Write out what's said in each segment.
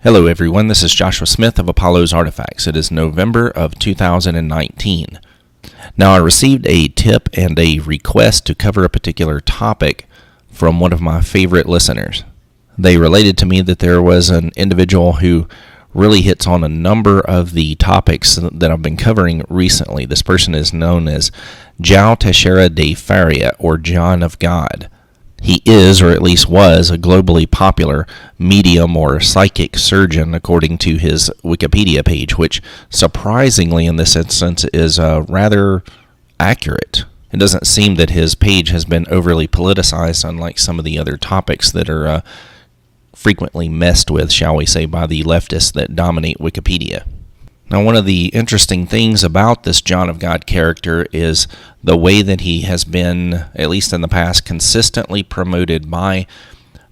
Hello everyone, this is Joshua Smith of Apollo's Artifacts. It is November of 2019. Now I received a tip and a request to cover a particular topic from one of my favorite listeners. They related to me that there was an individual who really hits on a number of the topics that I've been covering recently. This person is known as João Teixeira de Faria, or John of God. He is, or at least was, a globally popular medium or psychic surgeon, according to his Wikipedia page, which surprisingly in this instance is rather accurate. It doesn't seem that his page has been overly politicized, unlike some of the other topics that are frequently messed with, shall we say, by the leftists that dominate Wikipedia. Now, one of the interesting things about this John of God character is the way that he has been, at least in the past, consistently promoted by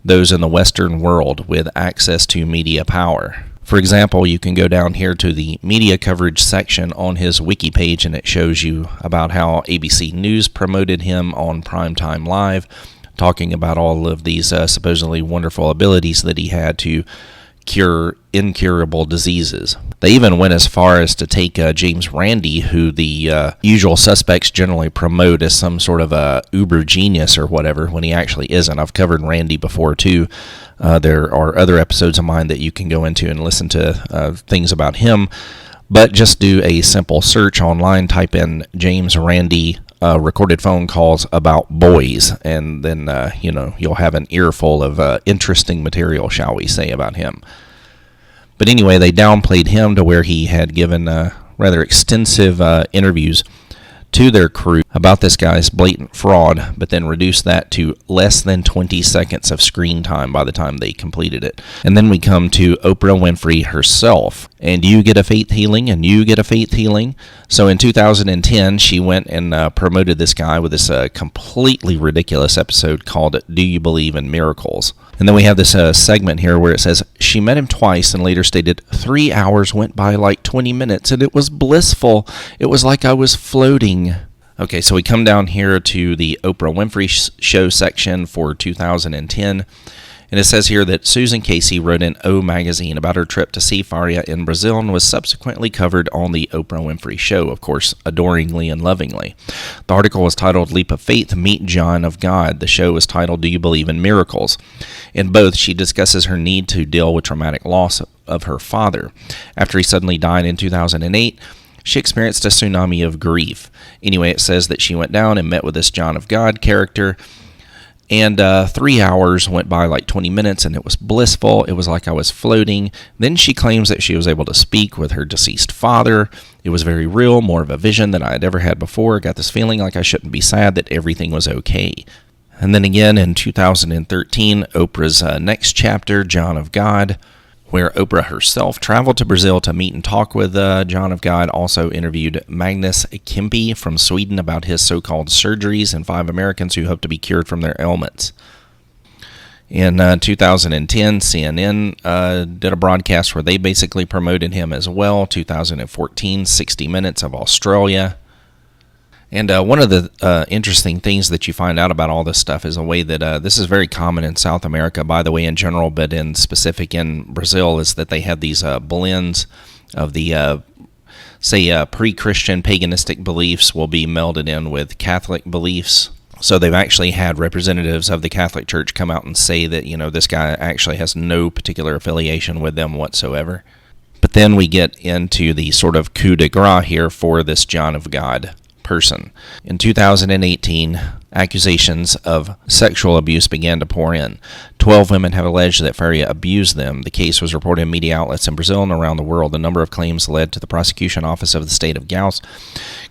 those in the Western world with access to media power. For example, you can go down here to the media coverage section on his wiki page, and it shows you about how ABC News promoted him on Primetime Live, talking about all of these supposedly wonderful abilities that he had to cure incurable diseases. They even went as far as to take James Randi, who the usual suspects generally promote as some sort of a uber genius or whatever, when he actually isn't. I've covered Randi before too. There are other episodes of mine that you can go into and listen to things about him, but just do a simple search online, type in James Randi recorded phone calls about boys, and then you'll have an earful of interesting material, shall we say, about him. But anyway, they downplayed him to where he had given rather extensive interviews to their crew about this guy's blatant fraud, but then reduced that to less than 20 seconds of screen time by the time they completed it. And then we come to Oprah Winfrey herself. And you get a faith healing, and you get a faith healing. So in 2010, she went and promoted this guy with this completely ridiculous episode called Do You Believe in Miracles? And then we have this segment here where it says, she met him twice and later stated, 3 hours went by like 20 minutes and it was blissful. It was like I was floating. Okay, so we come down here to the Oprah Winfrey show section for 2010. And it says here that Susan Casey wrote in O Magazine about her trip to see Faria in Brazil and was subsequently covered on the Oprah Winfrey Show, of course, adoringly and lovingly. The article was titled Leap of Faith, Meet John of God. The show was titled Do You Believe in Miracles? In both, she discusses her need to deal with traumatic loss of her father. After he suddenly died in 2008, she experienced a tsunami of grief. Anyway, it says that she went down and met with this John of God character, and 3 hours went by like 20 minutes, and it was blissful. It was like I was floating. Then she claims that she was able to speak with her deceased father. It was very real, more of a vision than I had ever had before. I got this feeling like I shouldn't be sad, that everything was okay. And then again in 2013, Oprah's next chapter, John of God, where Oprah herself traveled to Brazil to meet and talk with John of God, also interviewed Magnus Kimpe from Sweden about his so-called surgeries and 5 Americans who hope to be cured from their ailments. In 2010, CNN did a broadcast where they basically promoted him as well. 2014, 60 Minutes of Australia. And one of the interesting things that you find out about all this stuff is a way that this is very common in South America, by the way, in general, but in specific in Brazil, is that they have these blends of the, pre-Christian paganistic beliefs will be melded in with Catholic beliefs. So they've actually had representatives of the Catholic Church come out and say that, this guy actually has no particular affiliation with them whatsoever. But then we get into the sort of coup de grace here for this John of God person. In 2018, accusations of sexual abuse began to pour in. 12 women have alleged that Faria abused them. The case was reported in media outlets in Brazil and around the world. The number of claims led to the prosecution office of the state of Goiás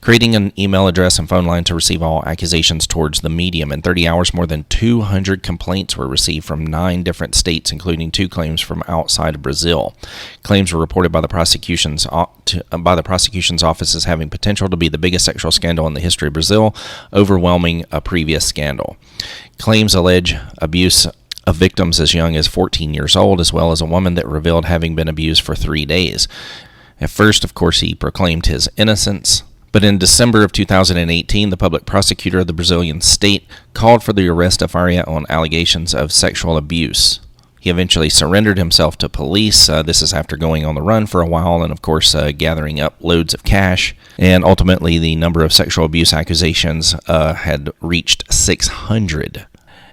creating an email address and phone line to receive all accusations towards the medium. In 30 hours, more than 200 complaints were received from 9 different states, including 2 claims from outside of Brazil. Claims were reported by the prosecution's office as having potential to be the biggest sexual scandal in the history of Brazil, overwhelming a previous scandal. Claims allege abuse of victims as young as 14 years old, as well as a woman that revealed having been abused for 3 days. At first, of course, he proclaimed his innocence, but in December of 2018, the public prosecutor of the Brazilian state called for the arrest of Faria on allegations of sexual abuse. He eventually surrendered himself to police. This is after going on the run for a while and, of course, gathering up loads of cash. And ultimately, the number of sexual abuse accusations had reached 600.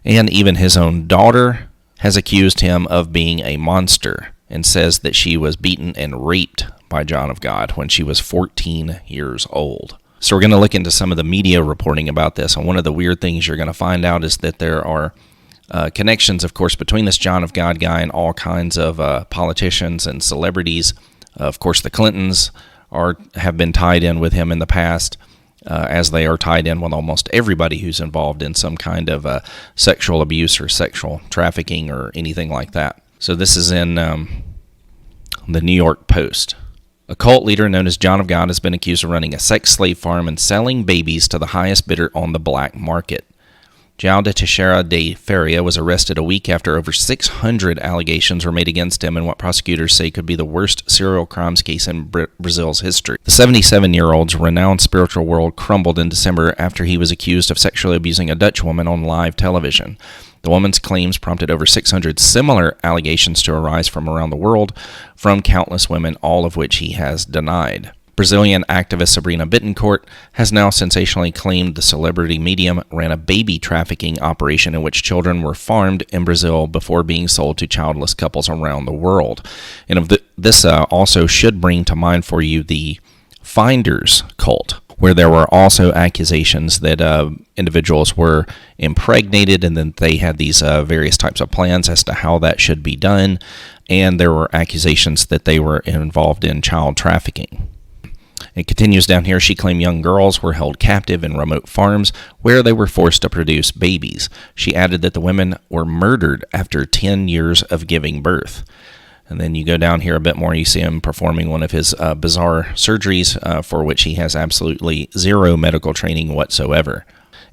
And even his own daughter has accused him of being a monster and says that she was beaten and raped by John of God when she was 14 years old. So we're going to look into some of the media reporting about this. And one of the weird things you're going to find out is that there are connections, of course, between this John of God guy and all kinds of politicians and celebrities. Of course, the Clintons have been tied in with him in the past, as they are tied in with almost everybody who's involved in some kind of sexual abuse or sexual trafficking or anything like that. So this is in the New York Post. A cult leader known as John of God has been accused of running a sex slave farm and selling babies to the highest bidder on the black market. João de Teixeira de Faria was arrested a week after over 600 allegations were made against him in what prosecutors say could be the worst serial crimes case in Brazil's history. The 77-year-old's renowned spiritual world crumbled in December after he was accused of sexually abusing a Dutch woman on live television. The woman's claims prompted over 600 similar allegations to arise from around the world from countless women, all of which he has denied. Brazilian activist Sabrina Bittencourt has now sensationally claimed the celebrity medium ran a baby trafficking operation in which children were farmed in Brazil before being sold to childless couples around the world. And this also should bring to mind for you the Finders cult, where there were also accusations that individuals were impregnated and then they had these various types of plans as to how that should be done, and there were accusations that they were involved in child trafficking. It continues down here. She claimed young girls were held captive in remote farms where they were forced to produce babies. She added that the women were murdered after 10 years of giving birth. And then you go down here a bit more, you see him performing one of his bizarre surgeries for which he has absolutely zero medical training whatsoever.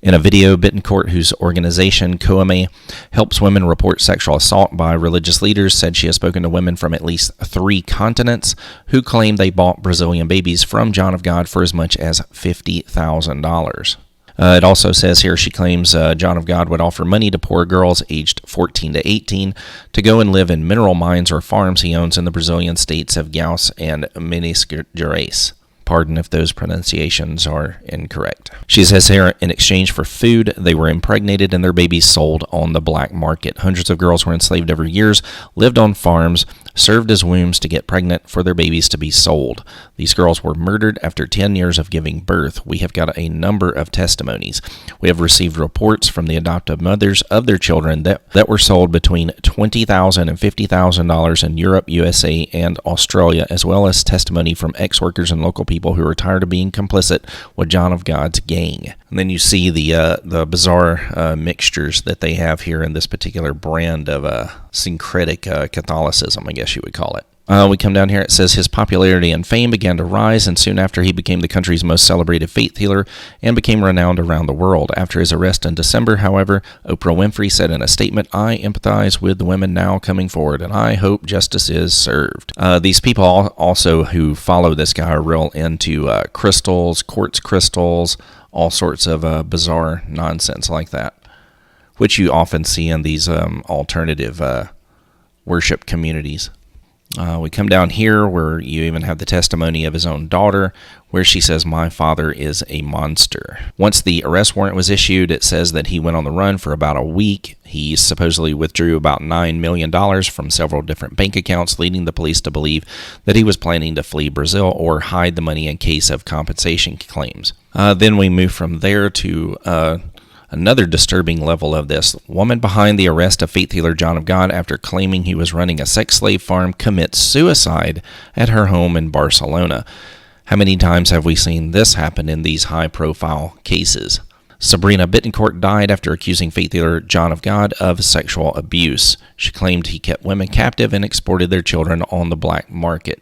In a video, Bittencourt, whose organization, Coame, helps women report sexual assault by religious leaders, said she has spoken to women from at least 3 continents who claim they bought Brazilian babies from John of God for as much as $50,000. It also says here she claims John of God would offer money to poor girls aged 14 to 18 to go and live in mineral mines or farms he owns in the Brazilian states of Goiás and Minas Gerais. Pardon if those pronunciations are incorrect. She says here, in exchange for food, they were impregnated and their babies sold on the black market. Hundreds of girls were enslaved over years, lived on farms, served as wombs to get pregnant for their babies to be sold. These girls were murdered after 10 years of giving birth. We have got a number of testimonies. We have received reports from the adoptive mothers of their children that were sold between $20,000 and $50,000 in Europe, USA, and Australia, as well as testimony from ex-workers and local people who are tired of being complicit with John of God's gang. And then you see the bizarre mixtures that they have here in this particular brand of syncretic Catholicism, I guess you would call it. We come down here, it says his popularity and fame began to rise, and soon after he became the country's most celebrated faith healer and became renowned around the world. After his arrest in December, however, Oprah Winfrey said in a statement, "I empathize with the women now coming forward, and I hope justice is served." These people also who follow this guy are real into crystals, quartz crystals, all sorts of bizarre nonsense like that, which you often see in these alternative worship communities. We come down here where you even have the testimony of his own daughter, where she says, "My father is a monster." Once the arrest warrant was issued, it says that he went on the run for about a week. He supposedly withdrew about $9 million from several different bank accounts, leading the police to believe that he was planning to flee Brazil or hide the money in case of compensation claims. Then we move from there to another disturbing level of this. Woman behind the arrest of faith healer John of God after claiming he was running a sex slave farm commits suicide at her home in Barcelona. How many times have we seen this happen in these high-profile cases? Sabrina Bittencourt died after accusing faith healer John of God of sexual abuse. She claimed he kept women captive and exported their children on the black market.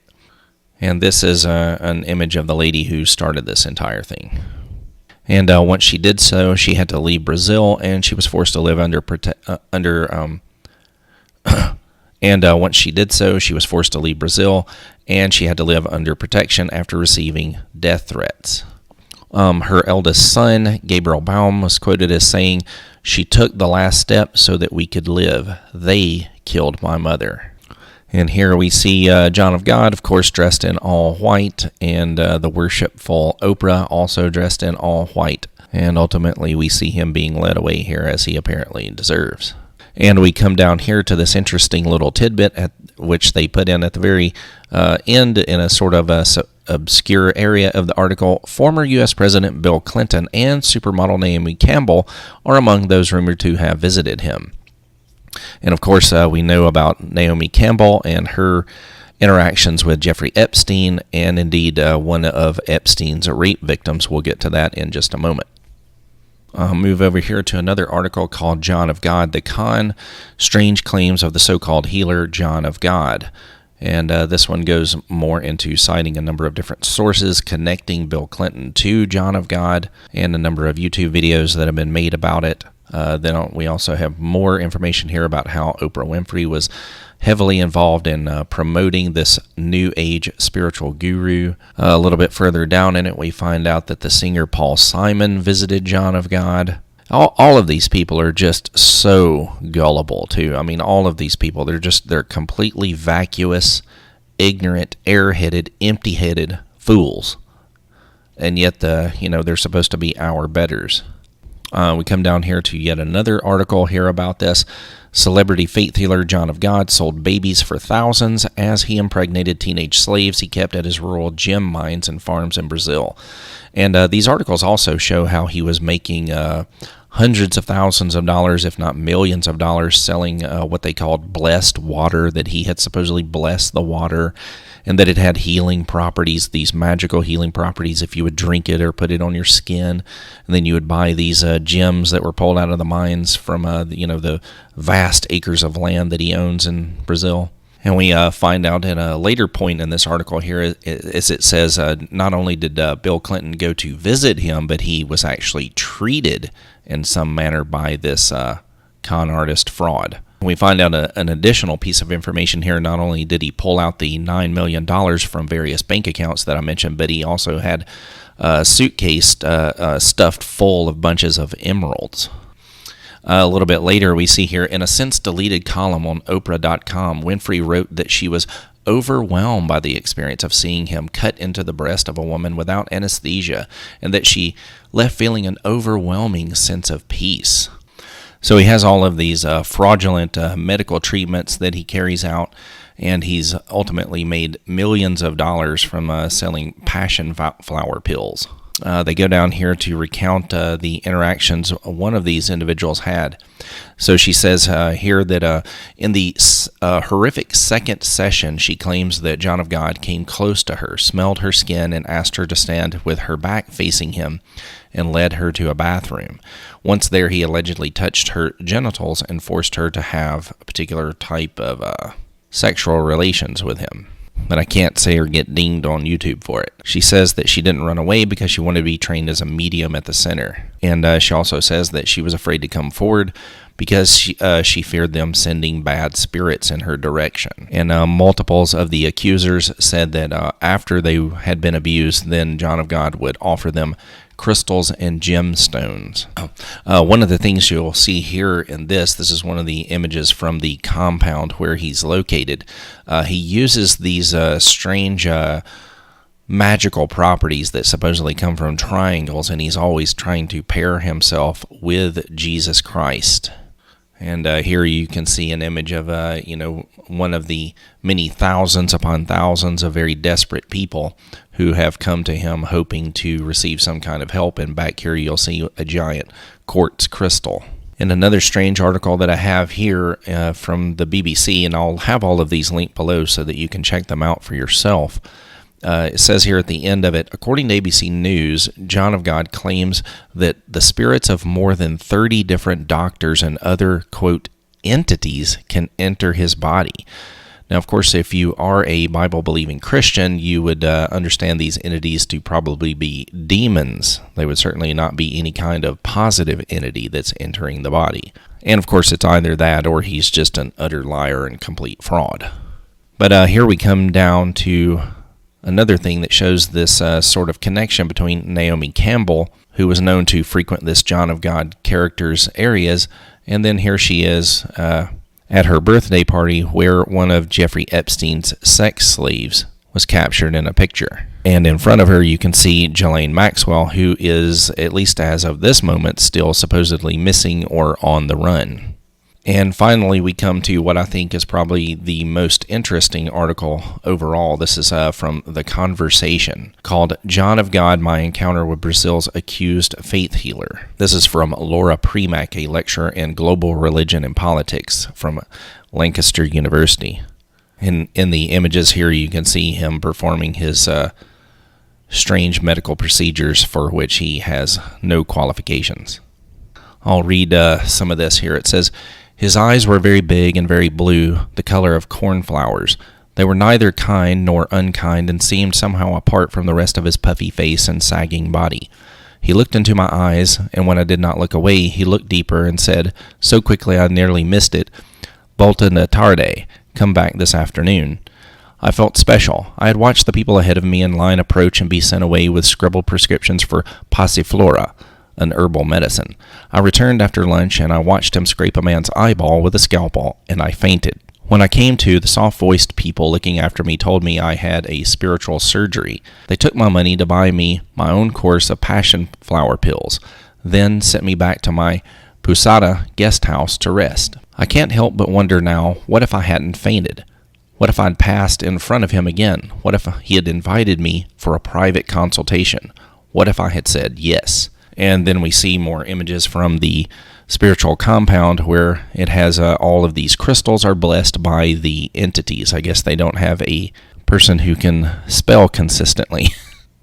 And this is an image of the lady who started this entire thing. And once she did so, she had to leave Brazil, and she was forced to live under once she did so, she was forced to leave Brazil, and she had to live under protection after receiving death threats. Her eldest son, Gabriel Baum, was quoted as saying, "She took the last step so that we could live. They killed my mother. And here we see John of God, of course, dressed in all white, and the worshipful Oprah also dressed in all white. And ultimately, we see him being led away here as he apparently deserves. And we come down here to this interesting little tidbit which they put in at the very end in a sort of obscure area of the article. Former U.S. President Bill Clinton and supermodel Naomi Campbell are among those rumored to have visited him. And of course, we know about Naomi Campbell and her interactions with Jeffrey Epstein, and indeed one of Epstein's rape victims. We'll get to that in just a moment. Move over here to another article called John of God, the Con, Strange Claims of the So-Called Healer John of God. And this one goes more into citing a number of different sources connecting Bill Clinton to John of God, and a number of YouTube videos that have been made about it. Then we also have more information here about how Oprah Winfrey was heavily involved in promoting this New Age spiritual guru. A little bit further down in it, we find out that the singer Paul Simon visited John of God. All of these people are just so gullible, too. I mean, all of these people, they're completely vacuous, ignorant, airheaded, empty-headed fools. And yet, they're supposed to be our betters. We come down here to yet another article here about this. Celebrity faith healer John of God sold babies for thousands as he impregnated teenage slaves he kept at his rural gem mines and farms in Brazil. And these articles also show how he was making hundreds of thousands of dollars, if not millions of dollars, selling what they called blessed water, that he had supposedly blessed the water, and that it had healing properties, these magical healing properties if you would drink it or put it on your skin. And then you would buy these gems that were pulled out of the mines from the vast acres of land that he owns in Brazil. And we find out at a later point in this article here, as it says, not only did Bill Clinton go to visit him, but he was actually treated in some manner by this con artist fraud. We find out an additional piece of information here. Not only did he pull out the $9 million from various bank accounts that I mentioned, but he also had a suitcase stuffed full of bunches of emeralds. A little bit later, we see here, in a since-deleted column on Oprah.com, Winfrey wrote that she was overwhelmed by the experience of seeing him cut into the breast of a woman without anesthesia, and that she left feeling an overwhelming sense of peace. So he has all of these fraudulent medical treatments that he carries out, and he's ultimately made millions of dollars from selling passion flower pills. They go down here to recount the interactions one of these individuals had. So she says here that in the horrific second session, she claims that John of God came close to her, smelled her skin, and asked her to stand with her back facing him, and led her to a bathroom. Once there, he allegedly touched her genitals and forced her to have a particular type of sexual relations with him. But I can't say or get dinged on YouTube for it. She says that she didn't run away because she wanted to be trained as a medium at the center. And she also says that she was afraid to come forward because she feared them sending bad spirits in her direction. And multiples of the accusers said that after they had been abused, then John of God would offer them crystals and gemstones. One of the things you'll see here in this is one of the images from the compound where he's located. He uses these strange magical properties that supposedly come from triangles, and he's always trying to pair himself with Jesus Christ. And here you can see an image of, one of the many thousands upon thousands of very desperate people who have come to him hoping to receive some kind of help. And back here you'll see a giant quartz crystal. And another strange article that I have here from the BBC, and I'll have all of these linked below so that you can check them out for yourself. It says here at the end of it, according to ABC News, John of God claims that the spirits of more than 30 different doctors and other, quote, entities can enter his body. Now, of course, if you are a Bible-believing Christian, you would understand these entities to probably be demons. They would certainly not be any kind of positive entity that's entering the body. And, of course, it's either that or he's just an utter liar and complete fraud. But here we come down to another thing that shows this sort of connection between Naomi Campbell, who was known to frequent this John of God character's areas, and then here she is at her birthday party where one of Jeffrey Epstein's sex slaves was captured in a picture. And in front of her, you can see Ghislaine Maxwell, who is, at least as of this moment, still supposedly missing or on the run. And finally, we come to what I think is probably the most interesting article overall. This is from The Conversation, called John of God, My Encounter with Brazil's Accused Faith Healer. This is from Laura Premack, a lecturer in Global Religion and Politics from Lancaster University. In the images here, you can see him performing his strange medical procedures for which he has no qualifications. I'll read some of this here. It says, his eyes were very big and very blue, the color of cornflowers. They were neither kind nor unkind and seemed somehow apart from the rest of his puffy face and sagging body. He looked into my eyes, and when I did not look away, he looked deeper and said, so quickly I nearly missed it, Volta na tarde, come back this afternoon. I felt special. I had watched the people ahead of me in line approach and be sent away with scribbled prescriptions for passiflora, an herbal medicine. I returned after lunch, and I watched him scrape a man's eyeball with a scalpel, and I fainted. When I came to, the soft-voiced people looking after me told me I had a spiritual surgery. They took my money to buy me my own course of passion flower pills, then sent me back to my Posada guest house to rest. I can't help but wonder now, what if I hadn't fainted? What if I'd passed in front of him again? What if he had invited me for a private consultation? What if I had said yes? And then we see more images from the spiritual compound where it has all of these crystals are blessed by the entities. I guess they don't have a person who can spell consistently.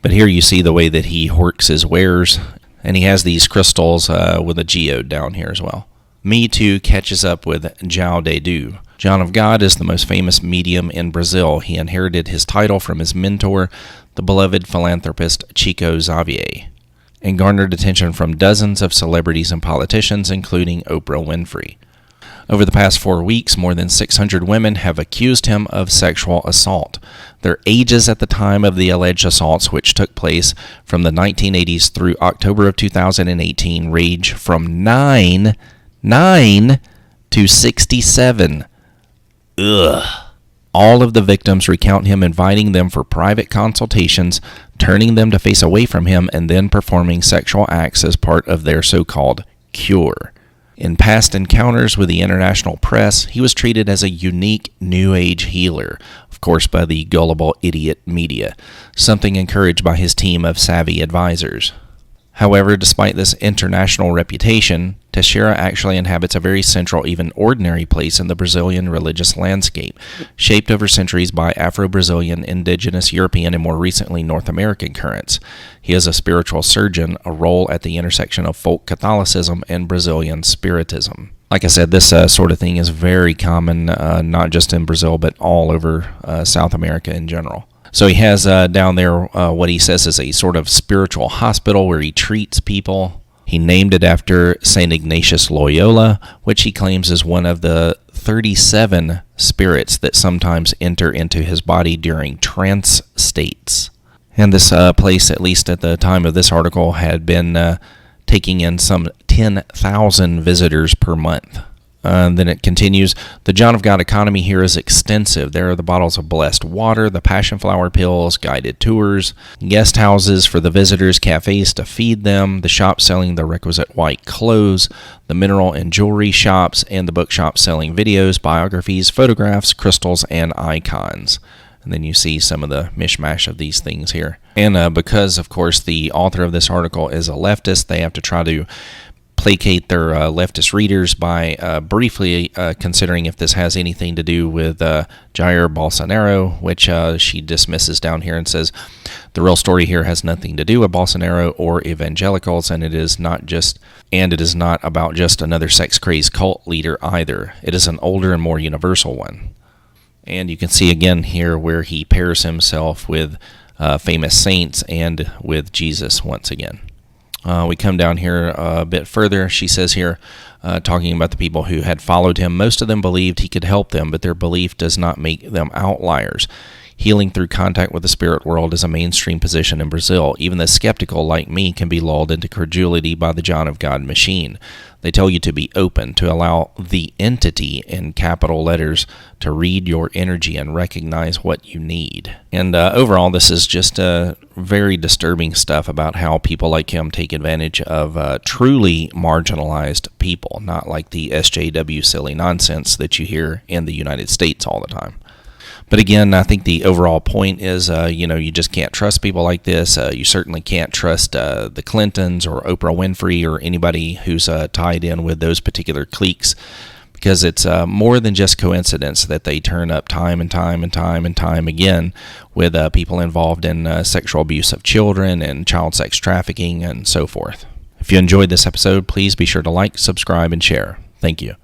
But here you see the way that he works his wares, and he has these crystals with a geode down here as well. Me Too catches up with João de Deus. John of God is the most famous medium in Brazil. He inherited his title from his mentor, the beloved philanthropist Chico Xavier, and garnered attention from dozens of celebrities and politicians, including Oprah Winfrey. Over the past 4 weeks, more than 600 women have accused him of sexual assault. Their ages at the time of the alleged assaults, which took place from the 1980s through October of 2018, range from 9 to 67. Ugh. All of the victims recount him inviting them for private consultations, turning them to face away from him, and then performing sexual acts as part of their so-called cure. In past encounters with the international press, he was treated as a unique New Age healer, of course by the gullible idiot media, something encouraged by his team of savvy advisors. However, despite this international reputation, Teixeira actually inhabits a very central, even ordinary place in the Brazilian religious landscape, shaped over centuries by Afro-Brazilian, indigenous, European, and more recently North American currents. He is a spiritual surgeon, a role at the intersection of folk Catholicism and Brazilian spiritism. Like I said, this sort of thing is very common, not just in Brazil, but all over South America in general. So he has down there what he says is a sort of spiritual hospital where he treats people. He named it after St. Ignatius Loyola, which he claims is one of the 37 spirits that sometimes enter into his body during trance states. And this place, at least at the time of this article, had been taking in some 10,000 visitors per month. Then it continues, the John of God economy here is extensive. There are the bottles of blessed water, the passion flower pills, guided tours, guest houses for the visitors, cafes to feed them, the shops selling the requisite white clothes, the mineral and jewelry shops, and the bookshop selling videos, biographies, photographs, crystals, and icons. And then you see some of the mishmash of these things here. And because, of course, the author of this article is a leftist, they have to try to placate their leftist readers by briefly considering if this has anything to do with Jair Bolsonaro, which she dismisses down here and says the real story here has nothing to do with Bolsonaro or evangelicals, and it is not about just another sex-crazed cult leader either. It is an older and more universal one. And you can see again here where he pairs himself with famous saints and with Jesus once again. We come down here a bit further. She says here, talking about the people who had followed him, most of them believed he could help them, but their belief does not make them outliers. Healing through contact with the spirit world is a mainstream position in Brazil. Even the skeptical like me can be lulled into credulity by the John of God machine. They tell you to be open, to allow the entity in capital letters to read your energy and recognize what you need. And overall, this is just very disturbing stuff about how people like him take advantage of truly marginalized people, not like the SJW silly nonsense that you hear in the United States all the time. But again, I think the overall point is, you just can't trust people like this. You certainly can't trust the Clintons or Oprah Winfrey or anybody who's tied in with those particular cliques, because it's more than just coincidence that they turn up time and time and time and time again with people involved in sexual abuse of children and child sex trafficking and so forth. If you enjoyed this episode, please be sure to like, subscribe, and share. Thank you.